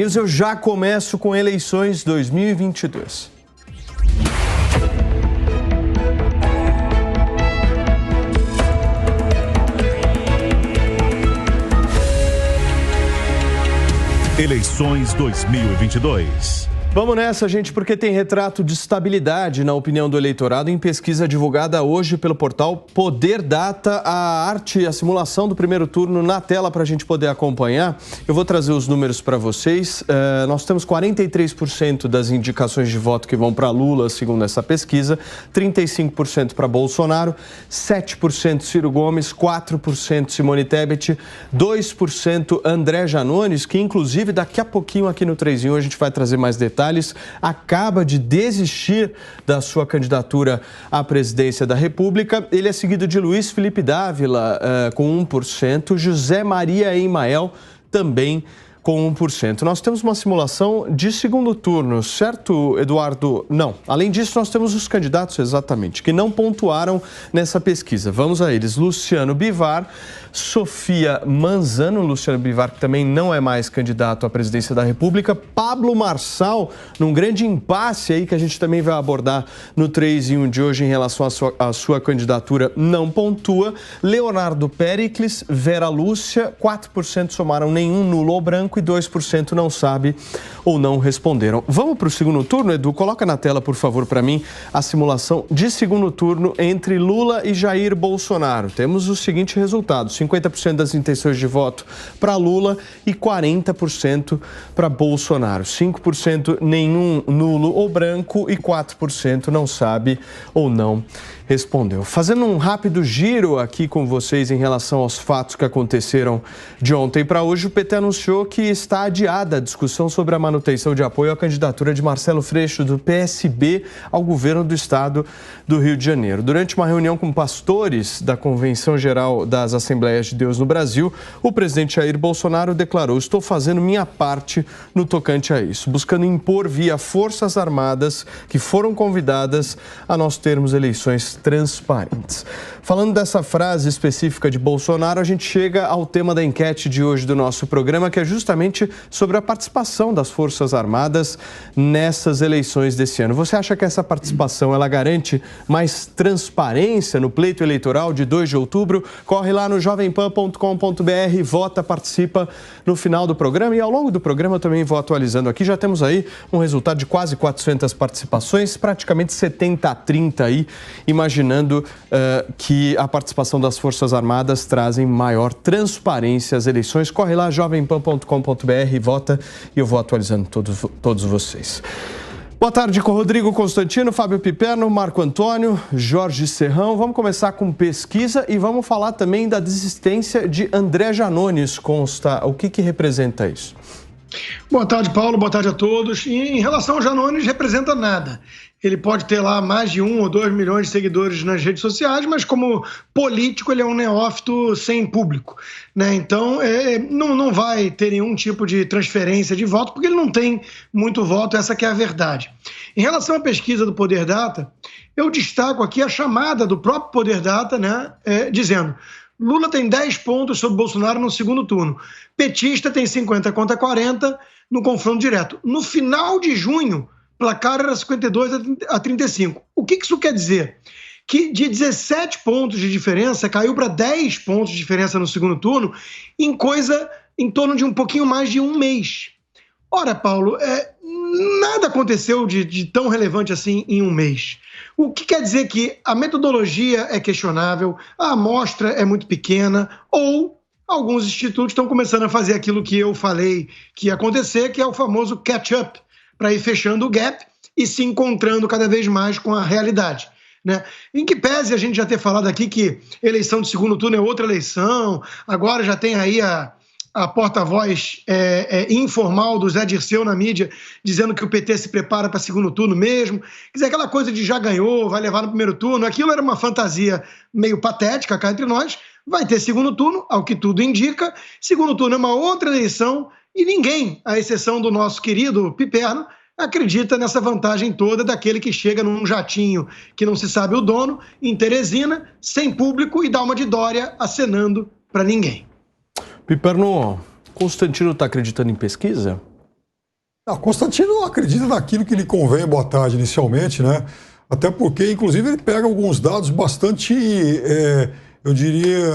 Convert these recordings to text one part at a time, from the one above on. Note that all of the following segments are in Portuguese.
Eu já começo com eleições 2022. Eleições 2022. Vamos nessa, gente, porque tem retrato de estabilidade na opinião do eleitorado em pesquisa divulgada hoje pelo portal Poder Data. A arte e a simulação do primeiro turno na tela para a gente poder acompanhar. Eu vou trazer os números para vocês. Nós temos 43% das indicações de voto que vão para Lula, segundo essa pesquisa, 35% para Bolsonaro, 7% Ciro Gomes, 4% Simone Tebet, 2% André Janones, que inclusive daqui a pouquinho aqui no 3 em 1 a gente vai trazer mais detalhes. Acaba de desistir da sua candidatura à presidência da República. Ele é seguido de Luiz Felipe Dávila, com 1%, José Maria Emael, também com 1%. Nós temos uma simulação de segundo turno, certo, Eduardo? Não. Além disso, nós temos os candidatos, exatamente, que não pontuaram nessa pesquisa. Vamos a eles. Luciano Bivar, Sofia Manzano, Luciano Bivar, que também não é mais candidato à presidência da República, Pablo Marçal, num grande impasse aí que a gente também vai abordar no 3 em 1 de hoje em relação à sua candidatura, não pontua, Leonardo Péricles, Vera Lúcia, 4% somaram nenhum nulo ou branco e 2% não sabe ou não responderam. Vamos para o segundo turno, Edu? Coloca na tela, por favor, para mim, a simulação de segundo turno entre Lula e Jair Bolsonaro. Temos o seguinte resultado: 50% das intenções de voto para Lula e 40% para Bolsonaro. 5% nenhum nulo ou branco e 4% não sabe ou não respondeu. Fazendo um rápido giro aqui com vocês em relação aos fatos que aconteceram de ontem para hoje, o PT anunciou que está adiada a discussão sobre a manutenção de apoio à candidatura de Marcelo Freixo, do PSB, ao governo do estado do Rio de Janeiro. Durante uma reunião com pastores da Convenção Geral das Assembleias de Deus no Brasil, o presidente Jair Bolsonaro declarou: estou fazendo minha parte no tocante a isso, buscando impor via Forças Armadas, que foram convidadas a nós termos eleições transparentes. Falando dessa frase específica de Bolsonaro, a gente chega ao tema da enquete de hoje do nosso programa, que é justamente sobre a participação das Forças Armadas nessas eleições desse ano. Você acha que essa participação ela garante mais transparência no pleito eleitoral de 2 de outubro? Corre lá no jovempan.com.br, vota, participa no final do programa e ao longo do programa eu também vou atualizando aqui. Já temos aí um resultado de quase 400 participações, praticamente 70-30 aí, imaginando que a participação das Forças Armadas trazem maior transparência às eleições. Corre lá, jovempan.com.br, vota e eu vou atualizando todos vocês. Boa tarde com Rodrigo Constantino, Fábio Piperno, Marco Antônio, Jorge Serrão. Vamos começar com pesquisa e vamos falar também da desistência de André Janones. Consta, o que representa isso? Boa tarde, Paulo. Boa tarde a todos. E em relação ao Janones, representa nada. Ele pode ter lá mais de 1 ou 2 milhões de seguidores nas redes sociais, mas como político ele é um neófito sem público, né? Então não vai ter nenhum tipo de transferência de voto, porque ele não tem muito voto, essa que é a verdade. Em relação à pesquisa do Poder Data, eu destaco aqui a chamada do próprio Poder Data, né, dizendo: Lula tem 10 pontos sobre Bolsonaro no segundo turno. Petista tem 50 contra 40 no confronto direto. No final de junho, o placar era 52-35. O que isso quer dizer? Que de 17 pontos de diferença, caiu para 10 pontos de diferença no segundo turno, em torno de um pouquinho mais de um mês. Ora, Paulo, nada aconteceu de tão relevante assim em um mês. O que quer dizer que a metodologia é questionável, a amostra é muito pequena, ou alguns institutos estão começando a fazer aquilo que eu falei que ia acontecer, que é o famoso catch-up, para ir fechando o gap e se encontrando cada vez mais com a realidade, né? Em que pese a gente já ter falado aqui que eleição de segundo turno é outra eleição, agora já tem aí a porta-voz informal do Zé Dirceu na mídia, dizendo que o PT se prepara para segundo turno mesmo. Quer dizer, aquela coisa de já ganhou, vai levar no primeiro turno, aquilo era uma fantasia meio patética cá entre nós. Vai ter segundo turno, ao que tudo indica. Segundo turno é uma outra eleição e ninguém, à exceção do nosso querido Piperno, acredita nessa vantagem toda daquele que chega num jatinho que não se sabe o dono, em Teresina, sem público e dá uma de Dória acenando para ninguém. Piperno, Constantino está acreditando em pesquisa? Constantino acredita naquilo que lhe convém, boa tarde, inicialmente, né? Até porque, inclusive, ele pega alguns dados bastante, eu diria,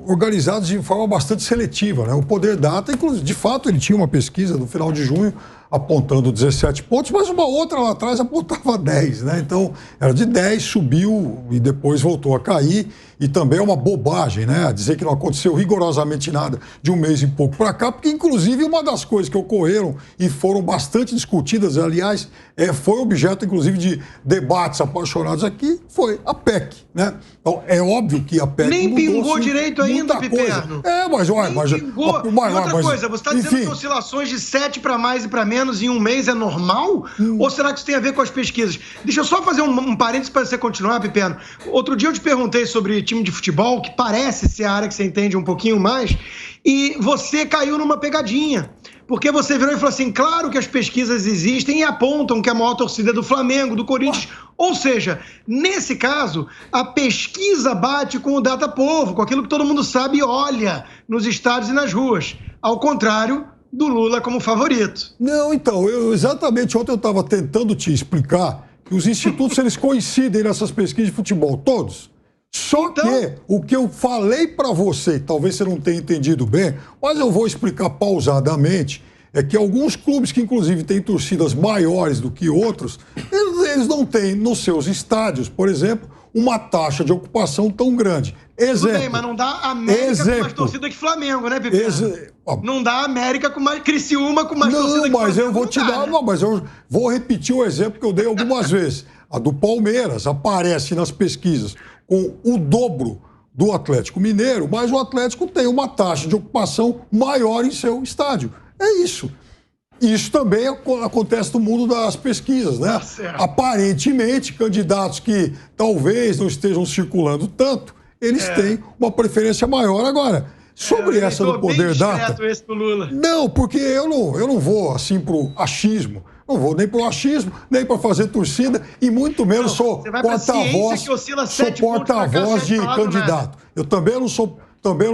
organizados de forma bastante seletiva, né? O Poder Data, inclusive, de fato, ele tinha uma pesquisa no final de junho apontando 17 pontos, mas uma outra lá atrás apontava 10, né? Então, era de 10, subiu e depois voltou a cair. E também é uma bobagem, né? Dizer que não aconteceu rigorosamente nada de um mês e pouco para cá, porque, inclusive, uma das coisas que ocorreram e foram bastante discutidas, aliás, foi objeto, inclusive, de debates apaixonados aqui, foi a PEC, né? Então, é óbvio que a PEC nem mudou, pingou sim, direito ainda, Piperno. Mas pingou. E outra coisa, você está dizendo que oscilações de 7 para mais e para menos em um mês é normal? Ou será que isso tem a ver com as pesquisas? Deixa eu só fazer um parênteses para você continuar, Piperno. Outro dia eu te perguntei sobre time de futebol, que parece ser a área que você entende um pouquinho mais, e você caiu numa pegadinha. Porque você virou e falou assim, claro que as pesquisas existem e apontam que a maior torcida é do Flamengo, do Corinthians. Ou seja, nesse caso, a pesquisa bate com o Datapovo, com aquilo que todo mundo sabe e olha nos estádios e nas ruas. Ao contrário do Lula como favorito. Não, então, exatamente ontem eu estava tentando te explicar que os institutos, eles coincidem nessas pesquisas de futebol, todos. Só que o que eu falei para você, talvez você não tenha entendido bem, mas eu vou explicar pausadamente, é que alguns clubes que inclusive têm torcidas maiores do que outros, eles não têm nos seus estádios, por exemplo, uma taxa de ocupação tão grande. Exemplo. Tudo bem, mas não dá América com mais torcida que Flamengo, né, Pepe? Não dá América com mais Criciúma com mais torcida que Flamengo. Não, mas eu vou te dar, né? Mas eu vou repetir o exemplo que eu dei algumas vezes. A do Palmeiras aparece nas pesquisas com o dobro do Atlético Mineiro, mas o Atlético tem uma taxa de ocupação maior em seu estádio. É isso. Isso também acontece no mundo das pesquisas, né? Aparentemente, candidatos que talvez não estejam circulando tanto, eles têm uma preferência maior. Agora, sobre essa do Poder Data... Esse do Lula. Não, porque eu não vou assim pro achismo. Não vou nem pro achismo, nem para fazer torcida, e muito menos sou porta-voz de candidato. Eu também não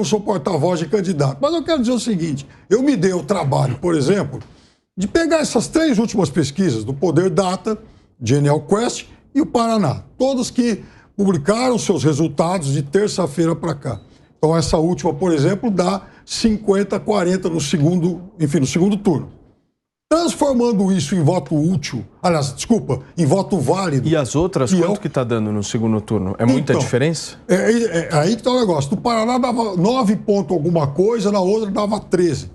sou porta-voz de candidato. Mas eu quero dizer o seguinte, eu me dei o trabalho, por exemplo, de pegar essas 3 últimas pesquisas do Poder Data, Genial Quest e o Paraná, todas que publicaram seus resultados de terça-feira para cá. Então essa última, por exemplo, dá 50-40 no segundo turno. Transformando isso em voto útil, em voto válido. E as outras, quanto que está dando no segundo turno? É muita diferença? Aí que está o negócio. No Paraná dava 9 pontos alguma coisa, na outra dava 13.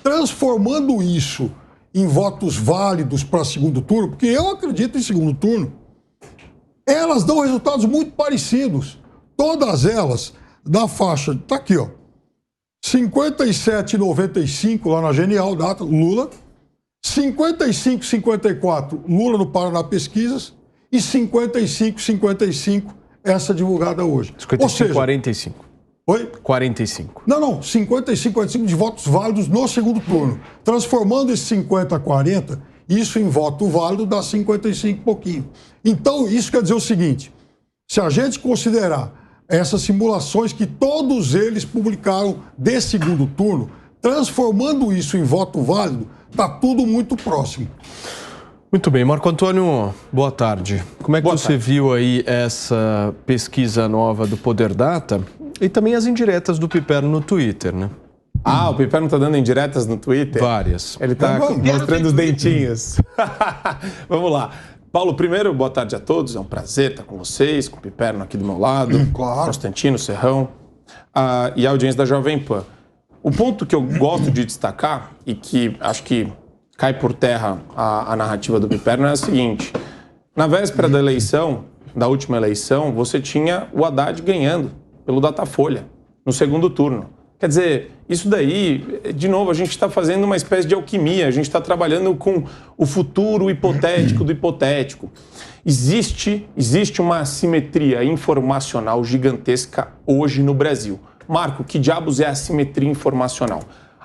Transformando isso em votos válidos para segundo turno, porque eu acredito em segundo turno, elas dão resultados muito parecidos. Todas elas na faixa, está aqui, ó, 57,95 lá na Genial Data, Lula, 55,54 Lula no Paraná Pesquisas e 55,55 essa divulgada hoje. 55,45. Oi? 45. Não, 55,45 de votos válidos no segundo turno. Transformando esse 50-40, isso em voto válido dá 55 e pouquinho. Então, isso quer dizer o seguinte, se a gente considerar essas simulações que todos eles publicaram de segundo turno, transformando isso em voto válido, está tudo muito próximo. Muito bem. Marco Antônio, boa tarde. Como é que você viu aí essa pesquisa nova do Poder Data e também as indiretas do Piperno no Twitter, né? O Piperno está dando indiretas no Twitter? Várias. Ele está mostrando os dentinhos. Vamos lá. Paulo, primeiro, boa tarde a todos. É um prazer estar com vocês, com o Piperno aqui do meu lado, claro. Constantino, Serrão e a audiência da Jovem Pan. O ponto que eu gosto de destacar e que acho que cai por terra a narrativa do Piperno é a seguinte. Na véspera da eleição, da última eleição, você tinha o Haddad ganhando pelo Datafolha, no segundo turno. Quer dizer, isso daí, de novo, a gente está fazendo uma espécie de alquimia, a gente está trabalhando com o futuro hipotético do hipotético. Existe uma assimetria informacional gigantesca hoje no Brasil. Marco, que diabos é a assimetria informacional?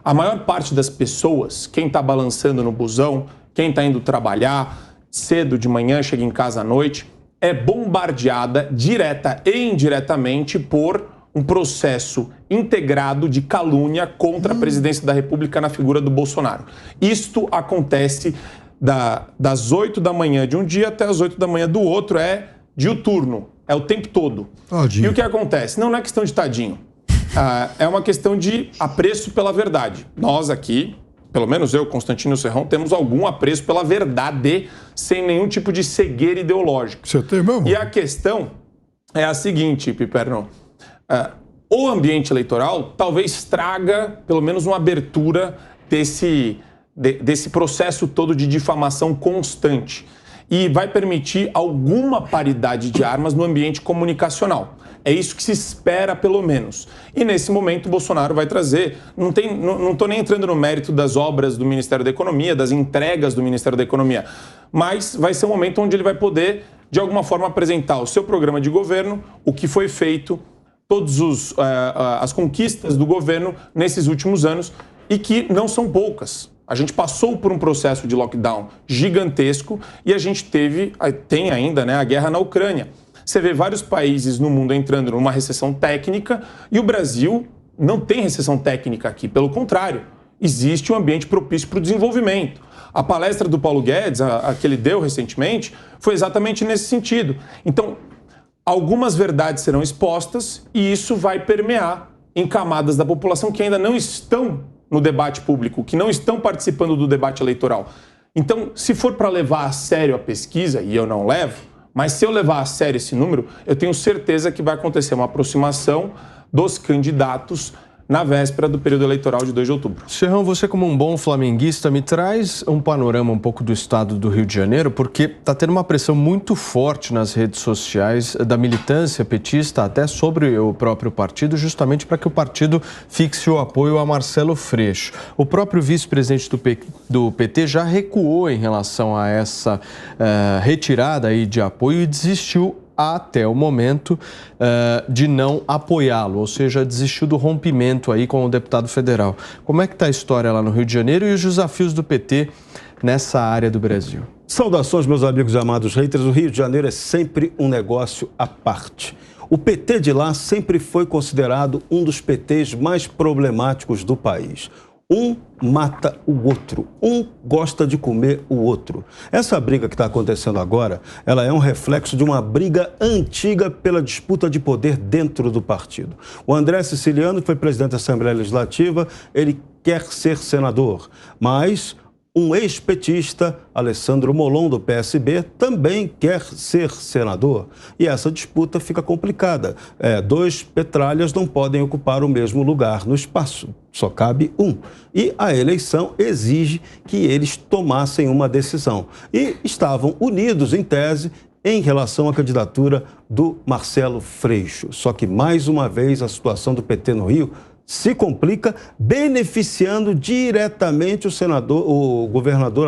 A maior parte das pessoas, quem está balançando no busão, quem está indo trabalhar cedo de manhã, chega em casa à noite, é bombardeada direta e indiretamente por um processo integrado de calúnia contra a presidência da República na figura do Bolsonaro. Isto acontece das 8 da manhã de um dia até as 8 da manhã do outro, é diuturno, é o tempo todo. Tadinho. E o que acontece? Não é questão de tadinho, é uma questão de apreço pela verdade. Nós aqui, pelo menos eu, Constantino Serrão, temos algum apreço pela verdade, sem nenhum tipo de cegueira ideológica. Você tem mesmo? E a questão é a seguinte, Piperno. O ambiente eleitoral talvez traga, pelo menos, uma abertura desse processo todo de difamação constante. E vai permitir alguma paridade de armas no ambiente comunicacional. É isso que se espera, pelo menos. E nesse momento, o Bolsonaro vai trazer... Não estou nem entrando no mérito das obras do Ministério da Economia, das entregas do Ministério da Economia, mas vai ser um momento onde ele vai poder, de alguma forma, apresentar o seu programa de governo, o que foi feito, todas as conquistas do governo nesses últimos anos, e que não são poucas. A gente passou por um processo de lockdown gigantesco e a gente tem ainda, né, a guerra na Ucrânia. Você vê vários países no mundo entrando numa recessão técnica e o Brasil não tem recessão técnica aqui. Pelo contrário, existe um ambiente propício para o desenvolvimento. A palestra do Paulo Guedes, a que ele deu recentemente, foi exatamente nesse sentido. Então, algumas verdades serão expostas e isso vai permear em camadas da população que ainda não estão no debate público, que não estão participando do debate eleitoral. Então, se for para levar a sério a pesquisa, e eu não levo, mas se eu levar a sério esse número, eu tenho certeza que vai acontecer uma aproximação dos candidatos na véspera do período eleitoral de 2 de outubro. Serrão, você como um bom flamenguista, me traz um panorama um pouco do estado do Rio de Janeiro, porque está tendo uma pressão muito forte nas redes sociais da militância petista, até sobre o próprio partido, justamente para que o partido fixe o apoio a Marcelo Freixo. O próprio vice-presidente do PT já recuou em relação a essa retirada aí de apoio e desistiu até o momento de não apoiá-lo, ou seja, desistiu do rompimento aí com o deputado federal. Como é que está a história lá no Rio de Janeiro e os desafios do PT nessa área do Brasil? Saudações, meus amigos e amados haters. O Rio de Janeiro é sempre um negócio à parte. O PT de lá sempre foi considerado um dos PTs mais problemáticos do país. Um mata o outro, um gosta de comer o outro. Essa briga que está acontecendo agora, ela é um reflexo de uma briga antiga pela disputa de poder dentro do partido. O André Siciliano, que foi presidente da Assembleia Legislativa, ele quer ser senador, mas um ex-petista, Alessandro Molon, do PSB, também quer ser senador. E essa disputa fica complicada. 2 petralhas não podem ocupar o mesmo lugar no espaço. Só cabe um. E a eleição exige que eles tomassem uma decisão. E estavam unidos, em tese, em relação à candidatura do Marcelo Freixo. Só que, mais uma vez, a situação do PT no Rio se complica, beneficiando diretamente o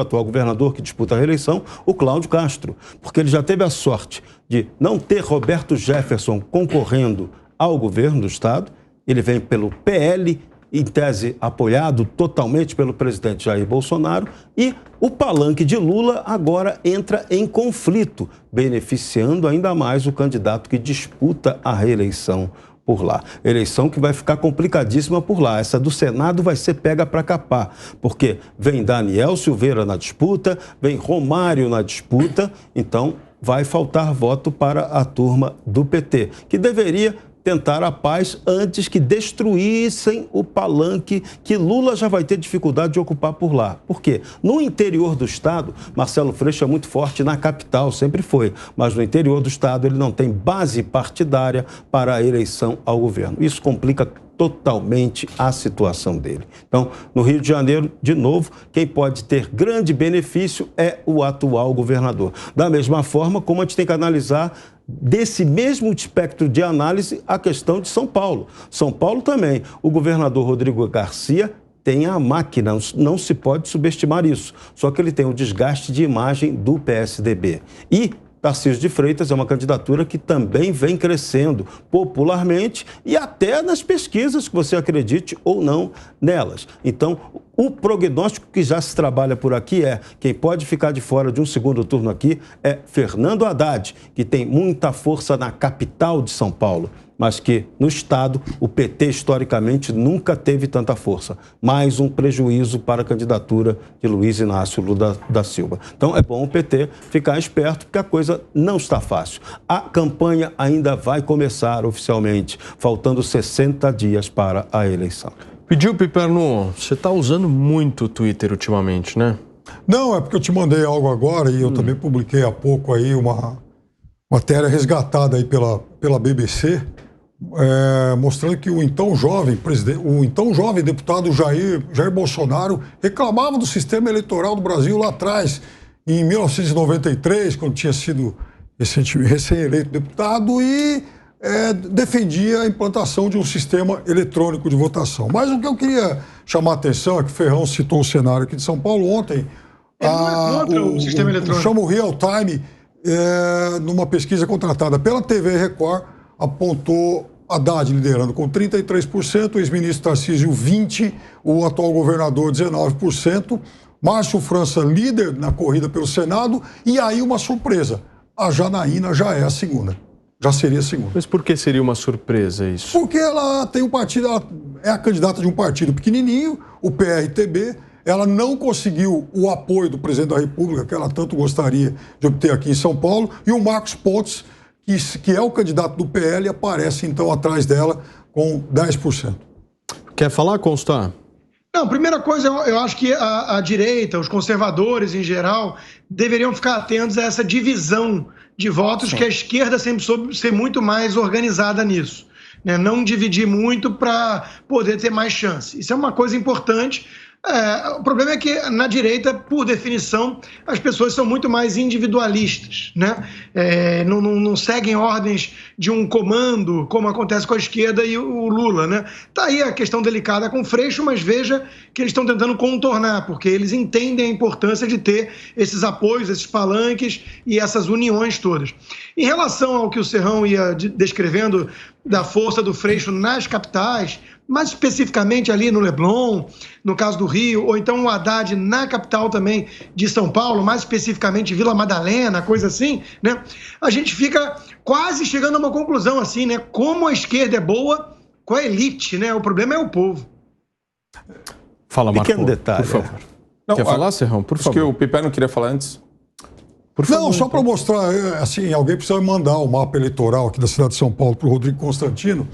atual governador que disputa a reeleição, o Cláudio Castro, porque ele já teve a sorte de não ter Roberto Jefferson concorrendo ao governo do estado. Ele vem pelo PL, em tese apoiado totalmente pelo presidente Jair Bolsonaro, e o palanque de Lula agora entra em conflito, beneficiando ainda mais o candidato que disputa a reeleição por lá. Eleição que vai ficar complicadíssima por lá. Essa do Senado vai ser pega para capar, porque vem Daniel Silveira na disputa, vem Romário na disputa, então vai faltar voto para a turma do PT, que deveria tentar a paz antes que destruíssem o palanque que Lula já vai ter dificuldade de ocupar por lá. Por quê? No interior do estado, Marcelo Freixo é muito forte na capital, sempre foi, mas no interior do estado ele não tem base partidária para a eleição ao governo. Isso complica totalmente a situação dele. Então, no Rio de Janeiro, de novo, quem pode ter grande benefício é o atual governador. Da mesma forma como a gente tem que analisar desse mesmo espectro de análise a questão de São Paulo. São Paulo também, o governador Rodrigo Garcia tem a máquina, não se pode subestimar isso. Só que ele tem o desgaste de imagem do PSDB. E Tarcísio de Freitas é uma candidatura que também vem crescendo popularmente e até nas pesquisas, que você acredite ou não nelas. Então, o prognóstico que já se trabalha por aqui quem pode ficar de fora de um segundo turno aqui é Fernando Haddad, que tem muita força na capital de São Paulo. mas que, no Estado, o PT, historicamente, nunca teve tanta força. Mais um prejuízo para a candidatura de Luiz Inácio Lula da Silva. Então, é bom o PT ficar esperto, porque a coisa não está fácil. A campanha ainda vai começar oficialmente, faltando 60 dias para a eleição. Pediu, Piperno, você está usando muito o Twitter ultimamente, né? Não, é porque eu te mandei algo agora e eu também publiquei há pouco aí uma matéria resgatada aí pela BBC, mostrando que o então jovem deputado Jair Bolsonaro reclamava do sistema eleitoral do Brasil lá atrás, em 1993, quando tinha sido recém-eleito deputado, e defendia a implantação de um sistema eletrônico de votação. Mas o que eu queria chamar a atenção é que o Ferrão citou o cenário aqui de São Paulo ontem. Ele não é contra o sistema eletrônico. Chama o Real Time, numa pesquisa contratada pela TV Record, apontou Haddad liderando com 33%, o ex-ministro Tarcísio 20%, o atual governador 19%, Márcio França líder na corrida pelo Senado, e aí uma surpresa, a Janaína já é a segunda. Já seria a segunda. Mas por que seria uma surpresa isso? Porque ela tem um partido, ela é a candidata de um partido pequenininho, o PRTB, ela não conseguiu o apoio do presidente da República, que ela tanto gostaria de obter aqui em São Paulo, e o Marcos Pontes, que é o candidato do PL, aparece então atrás dela com 10%. Quer falar, Constant? Não, primeira coisa, eu acho que a direita, os conservadores em geral, deveriam ficar atentos a essa divisão de votos, que a esquerda sempre soube ser muito mais organizada nisso, né? Não dividir muito para poder ter mais chance. Isso é uma coisa importante. O problema é que na direita, por definição, as pessoas são muito mais individualistas, né? Não seguem ordens de um comando, como acontece com a esquerda e o Lula, né? Tá aí a questão delicada com o Freixo, mas veja que eles estão tentando contornar, porque eles entendem a importância de ter esses apoios, esses palanques e essas uniões todas. Em relação ao que o Serrão ia descrevendo da força do Freixo nas capitais, mais especificamente ali no Leblon, no caso do Rio, ou então o Haddad na capital também de São Paulo, mais especificamente Vila Madalena, coisa assim, né? A gente fica quase chegando a uma conclusão assim, né? Como a esquerda é boa com a elite, né? O problema é o povo. Fala, Marco. Pequeno detalhe. Por favor. Quer falar, Serrão? Por favor. Acho que o Piper não queria falar antes. Por favor. Não, só para mostrar, assim, alguém precisa mandar o mapa eleitoral aqui da cidade de São Paulo para o Rodrigo Constantino.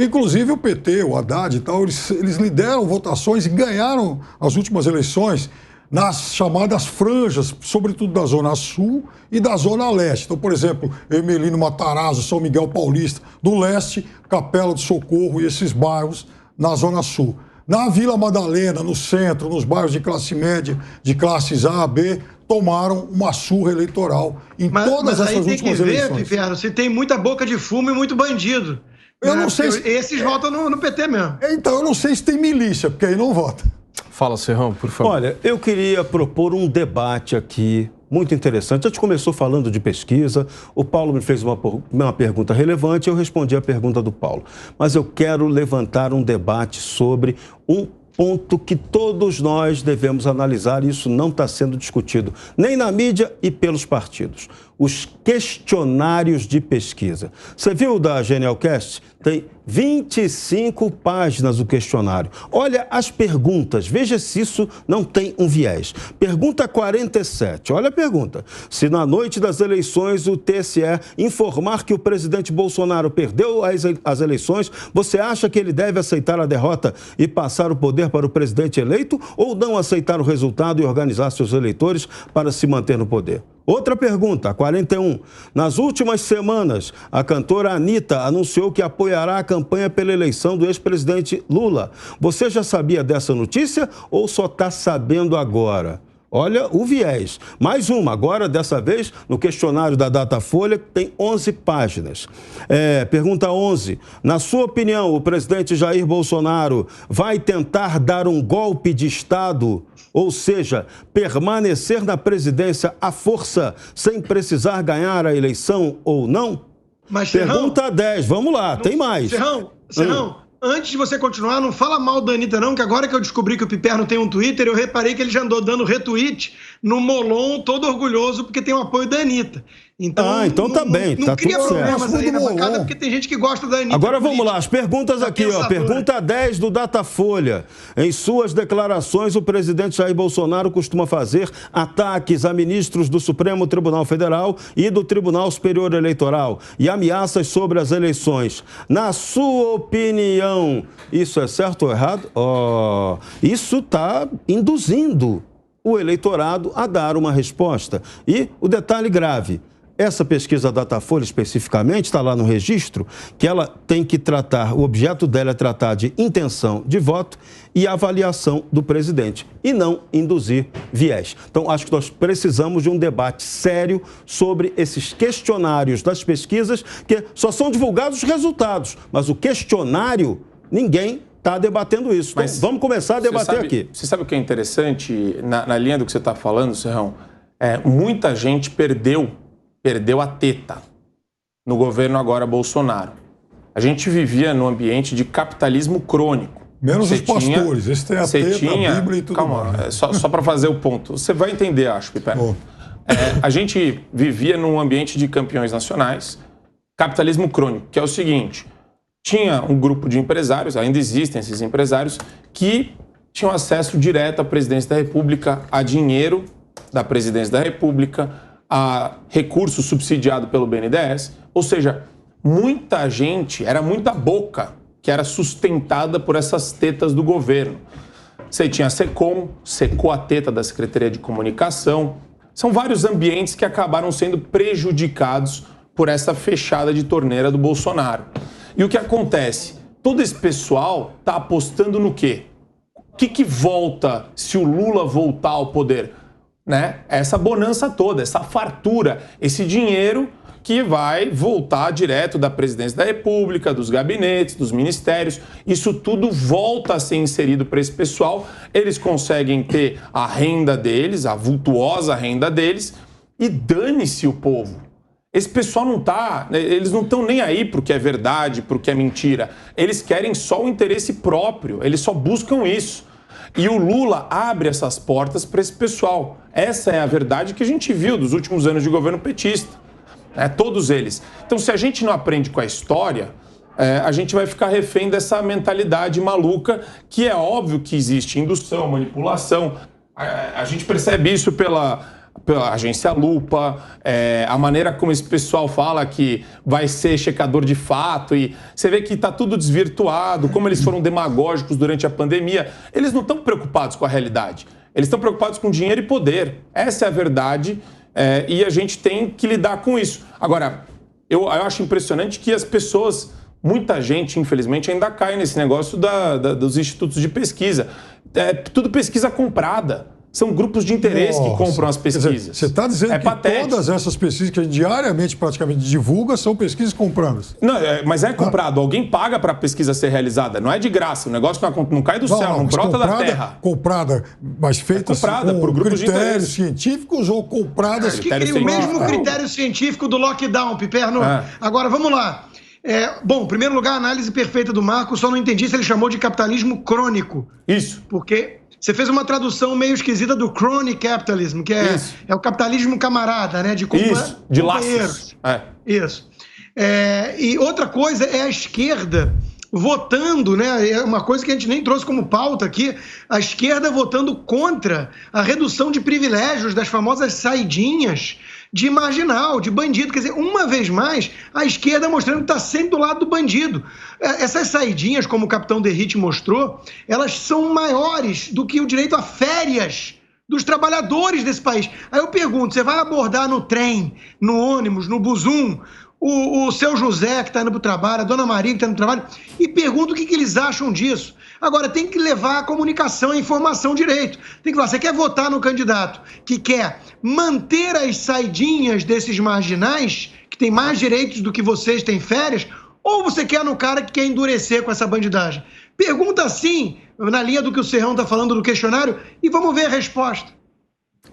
Inclusive o PT, o Haddad e tal, eles lideram votações e ganharam as últimas eleições nas chamadas franjas, sobretudo da Zona Sul e da Zona Leste. Então, por exemplo, Emelino Matarazzo, São Miguel Paulista, do Leste, Capela do Socorro e esses bairros na Zona Sul. Na Vila Madalena, no centro, nos bairros de classe média, de classes A, B, tomaram uma surra eleitoral em todas essas últimas eleições. Mas aí tem que ver, Piperno, se tem muita boca de fumo e muito bandido. Eu não sei se... Esses votam no PT mesmo. Então, eu não sei se tem milícia, porque aí não vota. Fala, Serrão, por favor. Olha, eu queria propor um debate aqui muito interessante. A gente começou falando de pesquisa, o Paulo me fez uma pergunta relevante, eu respondi a pergunta do Paulo. Mas eu quero levantar um debate sobre um ponto que todos nós devemos analisar, e isso não está sendo discutido nem na mídia e pelos partidos. Os questionários de pesquisa. Você viu o da Genialcast? Tem 25 páginas o questionário. Olha as perguntas, veja se isso não tem um viés. Pergunta 47, olha a pergunta. Se na noite das eleições o TSE informar que o presidente Bolsonaro perdeu as eleições, você acha que ele deve aceitar a derrota e passar o poder para o presidente eleito, ou não aceitar o resultado e organizar seus eleitores para se manter no poder? Outra pergunta, 41. Nas últimas semanas, a cantora Anitta anunciou que apoiará a campanha pela eleição do ex-presidente Lula. Você já sabia dessa notícia ou só está sabendo agora? Olha o viés. Mais uma, agora dessa vez no questionário da Datafolha, que tem 11 páginas. Pergunta 11. Na sua opinião, o presidente Jair Bolsonaro vai tentar dar um golpe de Estado? Ou seja, permanecer na presidência à força, sem precisar ganhar a eleição ou não? Mas, Pergunta Serrão, 10, vamos lá, tem mais. Serrão, antes de você continuar, não fala mal da Anitta não, que agora que eu descobri que o Piperno tem um Twitter, eu reparei que ele já andou dando retweet no Molon, todo orgulhoso, porque tem o apoio da Anitta. Então tá bem, não tá cria tudo problemas certo. aí na bancada, porque tem gente que gosta da Anitta. Agora vamos lá, as perguntas aqui, ó. pensadora. Pergunta 10 do Datafolha. Em suas declarações, o presidente Jair Bolsonaro costuma fazer ataques a ministros do Supremo Tribunal Federal e do Tribunal Superior Eleitoral e ameaças sobre as eleições. Na sua opinião, isso é certo ou errado? Isso está induzindo o eleitorado a dar uma resposta. E o detalhe grave, essa pesquisa Datafolha especificamente, está lá no registro, que ela tem que tratar, o objeto dela é tratar de intenção de voto e avaliação do presidente, e não induzir viés. Então, acho que nós precisamos de um debate sério sobre esses questionários das pesquisas, que só são divulgados os resultados, mas o questionário, ninguém está debatendo isso. Então, vamos começar a debater aqui. Você sabe o que é interessante, na linha do que você está falando, Serrão? Muita gente perdeu a teta no governo agora Bolsonaro. A gente vivia num ambiente de capitalismo crônico. Menos os pastores, esse tem a teta, a Bíblia e tudo calma, mais. Só para fazer o ponto. Você vai entender, acho, Piperno. A gente vivia num ambiente de campeões nacionais, capitalismo crônico, que é o seguinte: tinha um grupo de empresários, ainda existem esses empresários, que tinham acesso direto à presidência da República, a dinheiro da presidência da República, a recurso subsidiado pelo BNDES, ou seja, muita gente, era muita boca que era sustentada por essas tetas do governo. Você tinha a SECOM, secou a teta da Secretaria de Comunicação. São vários ambientes que acabaram sendo prejudicados por essa fechada de torneira do Bolsonaro. E o que acontece? Todo esse pessoal está apostando no quê? O que volta se o Lula voltar ao poder? Essa bonança toda, essa fartura, esse dinheiro que vai voltar direto da presidência da República, dos gabinetes, dos ministérios. Isso tudo volta a ser inserido para esse pessoal. Eles conseguem ter a renda deles, a vultuosa renda deles, e dane-se o povo. Esse pessoal eles não estão nem aí pro que é verdade, pro que é mentira. Eles querem só o interesse próprio, eles só buscam isso. E o Lula abre essas portas para esse pessoal. Essa é a verdade que a gente viu dos últimos anos de governo petista. Todos eles. Então, se a gente não aprende com a história, a gente vai ficar refém dessa mentalidade maluca, que é óbvio que existe indução, manipulação. A gente percebe isso pela agência Lupa, a maneira como esse pessoal fala que vai ser checador de fato, e você vê que está tudo desvirtuado, como eles foram demagógicos durante a pandemia. Eles não estão preocupados com a realidade, eles estão preocupados com dinheiro e poder. Essa é a verdade, e a gente tem que lidar com isso. Agora, eu acho impressionante que as pessoas, muita gente, infelizmente, ainda cai nesse negócio dos institutos de pesquisa. Tudo pesquisa comprada. São grupos de interesse que compram as pesquisas. Dizer, você está dizendo que patético. Todas essas pesquisas que a gente diariamente praticamente divulga são pesquisas compradas? Não, mas é comprado. Alguém paga para a pesquisa ser realizada. Não é de graça. O negócio não cai do céu, não brota da terra. Comprada, mas feita por grupos critérios científicos ou compradas... O mesmo critério científico do lockdown, Piperno. Agora, vamos lá. Bom, em primeiro lugar, a análise perfeita do Marco, só não entendi se ele chamou de capitalismo crônico. Isso. Porque... Você fez uma tradução meio esquisita do crony capitalism, que é o capitalismo camarada, né? De laços. Isso. E outra coisa é a esquerda votando, né? É uma coisa que a gente nem trouxe como pauta aqui, a esquerda votando contra a redução de privilégios das famosas saidinhas de marginal, de bandido. Quer dizer, uma vez mais, a esquerda mostrando que está sempre do lado do bandido. Essas saidinhas, como o capitão Derrite mostrou, elas são maiores do que o direito a férias dos trabalhadores desse país. Aí eu pergunto, você vai abordar no trem, no ônibus, no busum, o seu José que está indo para o trabalho, a dona Maria que está indo para o trabalho, e pergunta o que eles acham disso. Agora, tem que levar a comunicação, a informação direito. Tem que falar, você quer votar no candidato que quer manter as saidinhas desses marginais, que tem mais direitos do que vocês têm férias, ou você quer no cara que quer endurecer com essa bandidagem? Pergunta assim, na linha do que o Serrão está falando do questionário, e vamos ver a resposta.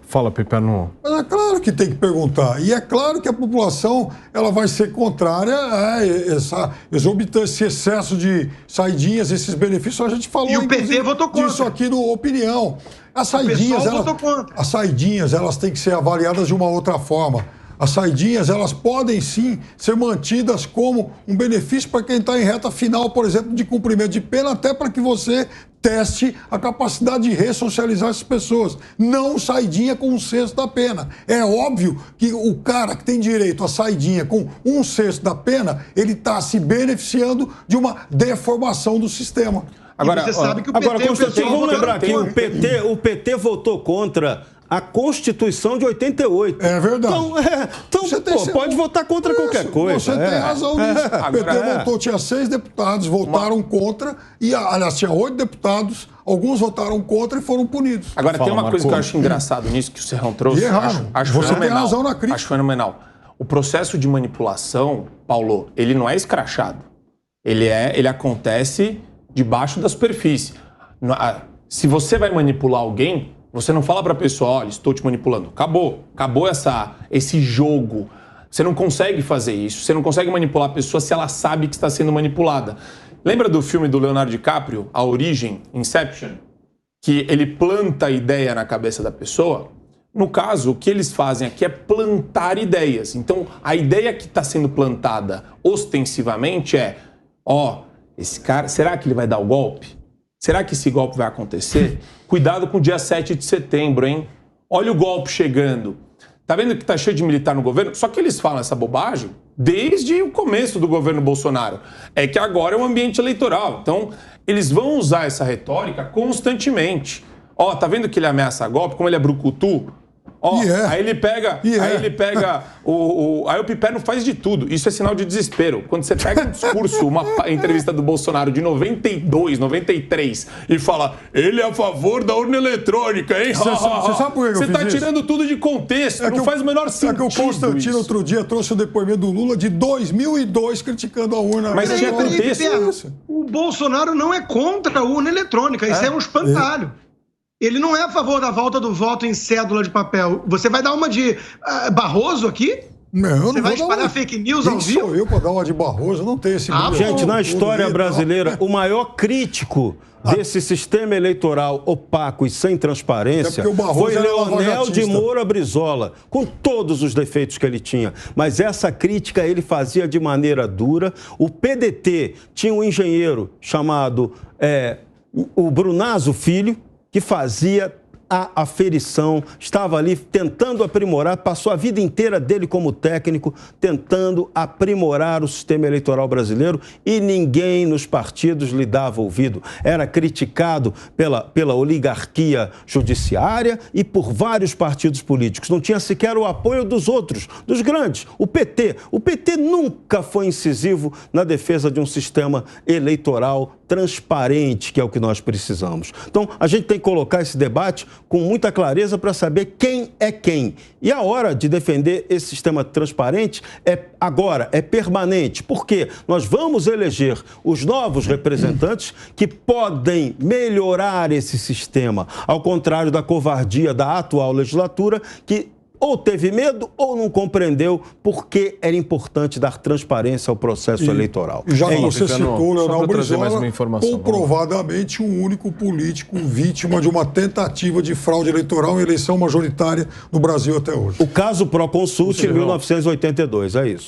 Fala, Piperno. Mas é claro que tem que perguntar. E é claro que a população ela vai ser contrária a essa exorbitância, esse excesso de saidinhas, esses benefícios. A gente falou E o PT votou contra. disso aqui no Opinião. As saidinhas, elas têm que ser avaliadas de uma outra forma. As saidinhas, elas podem sim ser mantidas como um benefício para quem está em reta final, por exemplo, de cumprimento de pena, até para que você teste a capacidade de ressocializar essas pessoas. Não saidinha com 1/6 da pena. É óbvio que o cara que tem direito a saidinha com 1/6 da pena, ele está se beneficiando de uma deformação do sistema. Agora, você sabe que o PT, agora, Constantino, vamos lembrar que o PT votou contra a Constituição de 88. É verdade. Então pode votar contra qualquer coisa. Você tem razão nisso. O PT votou, tinha 6 deputados, votaram contra, e aliás, tinha 8 deputados, alguns votaram contra e foram punidos. Agora, tem uma coisa que eu acho engraçado nisso que o Serrão trouxe. E errado. Acho Você fenomenal. tem razão na crítica. Acho fenomenal. O processo de manipulação, Paulo, ele não é escrachado. Ele acontece debaixo da superfície. Se você vai manipular alguém, você não fala para a pessoa, olha, estou te manipulando. Acabou esse jogo. Você não consegue fazer isso. Você não consegue manipular a pessoa se ela sabe que está sendo manipulada. Lembra do filme do Leonardo DiCaprio, A Origem, Inception? Que ele planta a ideia na cabeça da pessoa? No caso, o que eles fazem aqui é plantar ideias. Então, a ideia que está sendo plantada ostensivamente é, esse cara, será que ele vai dar o golpe? Será que esse golpe vai acontecer? Cuidado com o dia 7 de setembro, hein? Olha o golpe chegando. Tá vendo que tá cheio de militar no governo? Só que eles falam essa bobagem desde o começo do governo Bolsonaro. É que agora é um ambiente eleitoral. Então, eles vão usar essa retórica constantemente. Tá vendo que ele ameaça golpe? Como ele é brucutu? Aí ele pega, aí o Piperno faz de tudo. Isso é sinal de desespero. Quando você pega um discurso, uma entrevista do Bolsonaro de 92, 93 e fala, ele é a favor da urna eletrônica, hein? Você sabe por que eu Você fiz tá isso? tirando tudo de contexto, não faz o menor sentido. É que o Constantino isso. outro dia trouxe o depoimento do Lula de 2002 criticando a urna. Mas tinha contexto. O Bolsonaro não é contra a urna eletrônica, isso é um espantalho. Ele não é a favor da volta do voto em cédula de papel. Você vai dar uma de Barroso aqui? Não, Você vai espalhar fake news ao vivo? Sou eu para dar uma de Barroso? Eu não tenho esse... Gente, na história brasileira, o maior crítico desse sistema eleitoral opaco e sem transparência foi Leonel de Moura Brizola, com todos os defeitos que ele tinha. Mas essa crítica ele fazia de maneira dura. O PDT tinha um engenheiro chamado o Brunazzo Filho, que fazia a aferição, estava ali tentando aprimorar, passou a vida inteira dele como técnico, tentando aprimorar o sistema eleitoral brasileiro e ninguém nos partidos lhe dava ouvido. Era criticado pela oligarquia judiciária e por vários partidos políticos. Não tinha sequer o apoio dos outros, dos grandes. O PT nunca foi incisivo na defesa de um sistema eleitoral transparente, que é o que nós precisamos. Então, a gente tem que colocar esse debate com muita clareza para saber quem é quem. E a hora de defender esse sistema transparente é agora, é permanente. Porque nós vamos eleger os novos representantes que podem melhorar esse sistema, ao contrário da covardia da atual legislatura, que ou teve medo ou não compreendeu por que era importante dar transparência ao processo eleitoral. Já que você citou o Leonel Brizola, informação, comprovadamente um único político vítima de uma tentativa de fraude eleitoral em eleição majoritária no Brasil até hoje. O caso Proconsult em 1982, é isso.